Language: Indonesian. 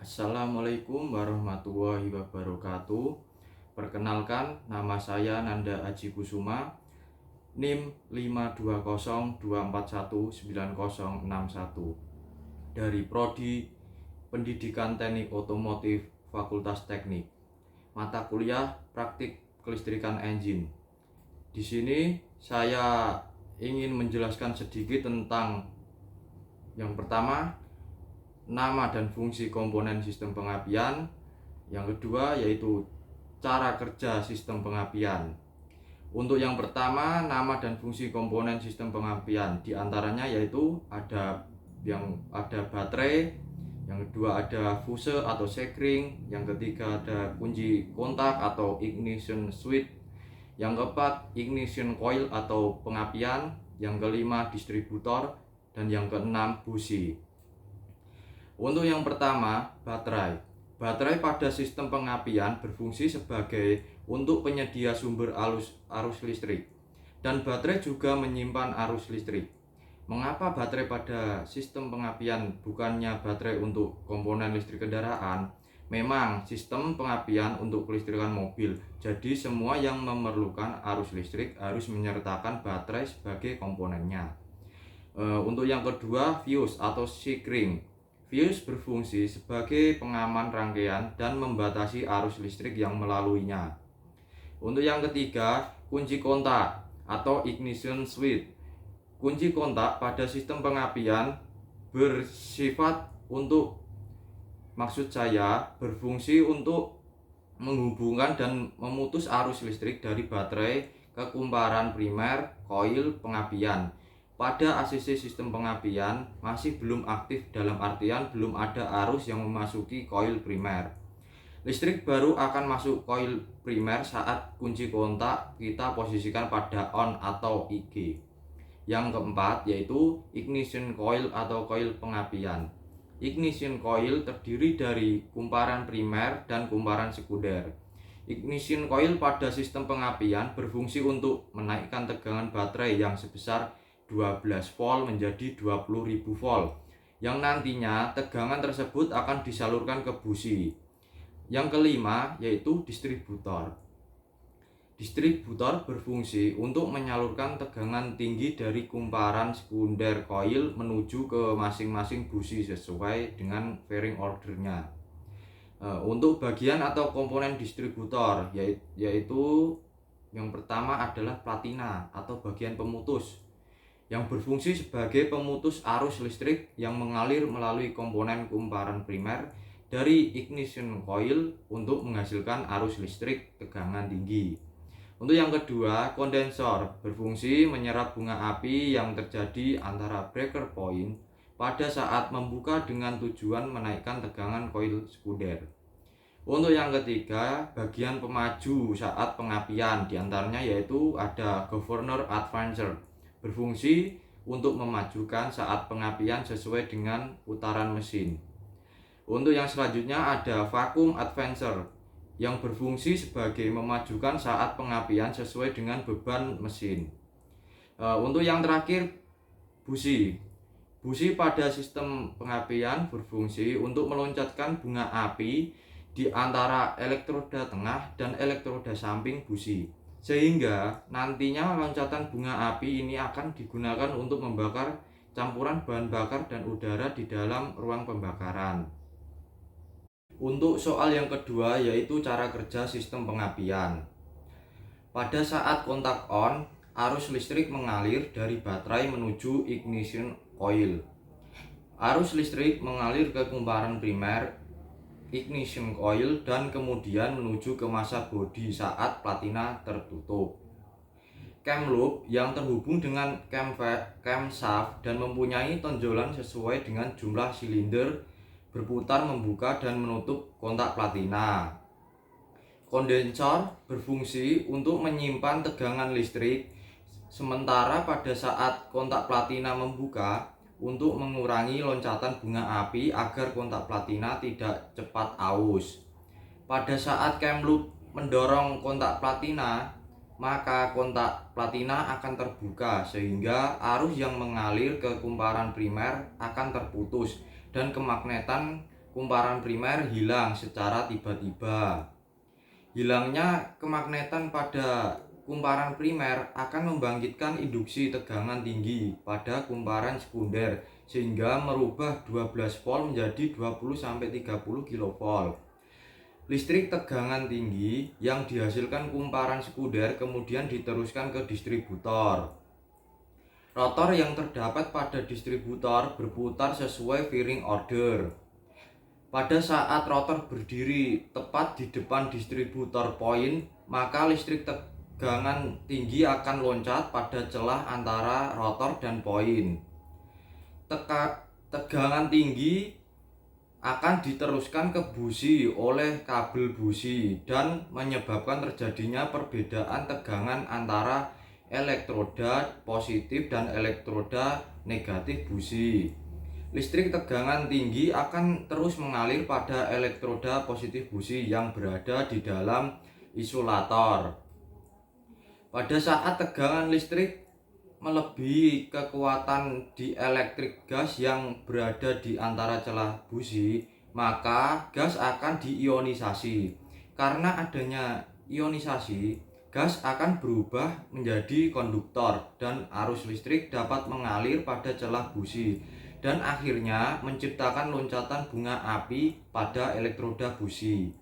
Assalamualaikum warahmatullahi wabarakatuh. Perkenalkan, nama saya Nanda Aji Kusuma, NIM 52024190061 dari Prodi Pendidikan Teknik Otomotif Fakultas Teknik. Mata kuliah Praktik Kelistrikan Engine. Di sini saya ingin menjelaskan sedikit tentang yang pertama, nama dan fungsi komponen sistem pengapian. Yang kedua yaitu cara kerja sistem pengapian. Untuk yang pertama, nama dan fungsi komponen sistem pengapian, diantaranya yaitu ada baterai, yang kedua ada fuse atau sekring, yang ketiga ada kunci kontak atau ignition switch, yang keempat ignition coil atau pengapian, yang kelima distributor, dan yang keenam busi. Untuk yang pertama, baterai. Baterai pada sistem pengapian berfungsi sebagai untuk penyedia sumber arus listrik, dan baterai juga menyimpan arus listrik. Mengapa baterai pada sistem pengapian bukannya baterai untuk komponen listrik kendaraan? Memang sistem pengapian untuk kelistrikan mobil, jadi semua yang memerlukan arus listrik harus menyertakan baterai sebagai komponennya. Untuk yang kedua, fuse atau sekring. Fuse berfungsi sebagai pengaman rangkaian dan membatasi arus listrik yang melaluinya. Untuk yang ketiga, kunci kontak atau ignition switch. Kunci kontak pada sistem pengapian berfungsi untuk menghubungkan dan memutus arus listrik dari baterai ke kumparan primer koil pengapian. Pada ACC sistem pengapian masih belum aktif, dalam artian belum ada arus yang memasuki koil primer. Listrik baru akan masuk koil primer saat kunci kontak kita posisikan pada on atau IG. Yang keempat yaitu ignition coil atau koil pengapian. Ignition coil terdiri dari kumparan primer dan kumparan sekunder. Ignition coil pada sistem pengapian berfungsi untuk menaikkan tegangan baterai yang sebesar 12 volt menjadi 20.000 volt, yang nantinya tegangan tersebut akan disalurkan ke busi. Yang kelima yaitu distributor. Distributor berfungsi untuk menyalurkan tegangan tinggi dari kumparan sekunder koil menuju ke masing-masing busi sesuai dengan fairing ordernya. Untuk bagian atau komponen distributor yaitu yang pertama adalah platina atau bagian pemutus, yang berfungsi sebagai pemutus arus listrik yang mengalir melalui komponen kumparan primer dari ignition coil untuk menghasilkan arus listrik tegangan tinggi. Untuk yang kedua, kondensor berfungsi menyerap bunga api yang terjadi antara breaker point pada saat membuka dengan tujuan menaikkan tegangan koil sekunder. Untuk yang ketiga, bagian pemaju saat pengapian, diantaranya yaitu ada governor advancer, berfungsi untuk memajukan saat pengapian sesuai dengan putaran mesin. Untuk yang selanjutnya ada vacuum advancer, yang berfungsi sebagai memajukan saat pengapian sesuai dengan beban mesin. Untuk yang terakhir, busi. Busi pada sistem pengapian berfungsi untuk meloncatkan bunga api di antara elektroda tengah dan elektroda samping busi, sehingga nantinya loncatan bunga api ini akan digunakan untuk membakar campuran bahan bakar dan udara di dalam ruang pembakaran. Untuk soal yang kedua yaitu cara kerja sistem pengapian. Pada saat kontak on, arus listrik mengalir dari baterai menuju ignition coil. Arus listrik mengalir ke kumparan primer ignition coil dan kemudian menuju ke massa bodi saat platina tertutup. Cam loop yang terhubung dengan camshaft dan mempunyai tonjolan sesuai dengan jumlah silinder berputar membuka dan menutup kontak platina. Kondensor berfungsi untuk menyimpan tegangan listrik, sementara pada saat kontak platina membuka untuk mengurangi loncatan bunga api agar kontak platina tidak cepat aus. Pada saat cam loop mendorong kontak platina, maka kontak platina akan terbuka sehingga arus yang mengalir ke kumparan primer akan terputus dan kemagnetan kumparan primer hilang secara tiba-tiba. Hilangnya kemagnetan pada kumparan primer akan membangkitkan induksi tegangan tinggi pada kumparan sekunder sehingga merubah 12 volt menjadi 20-30 kV. Listrik tegangan tinggi yang dihasilkan kumparan sekunder kemudian diteruskan ke distributor. Rotor yang terdapat pada distributor berputar sesuai firing order. Pada saat rotor berdiri tepat di depan distributor poin, maka listrik tegangan tinggi akan loncat pada celah antara rotor dan poin. Tegangan tinggi akan diteruskan ke busi oleh kabel busi dan menyebabkan terjadinya perbedaan tegangan antara elektroda positif dan elektroda negatif busi. Listrik tegangan tinggi akan terus mengalir pada elektroda positif busi yang berada di dalam isolator. Pada saat tegangan listrik melebihi kekuatan dielektrik gas yang berada di antara celah busi, maka gas akan diionisasi. Karena adanya ionisasi, gas akan berubah menjadi konduktor dan arus listrik dapat mengalir pada celah busi dan akhirnya menciptakan loncatan bunga api pada elektroda busi.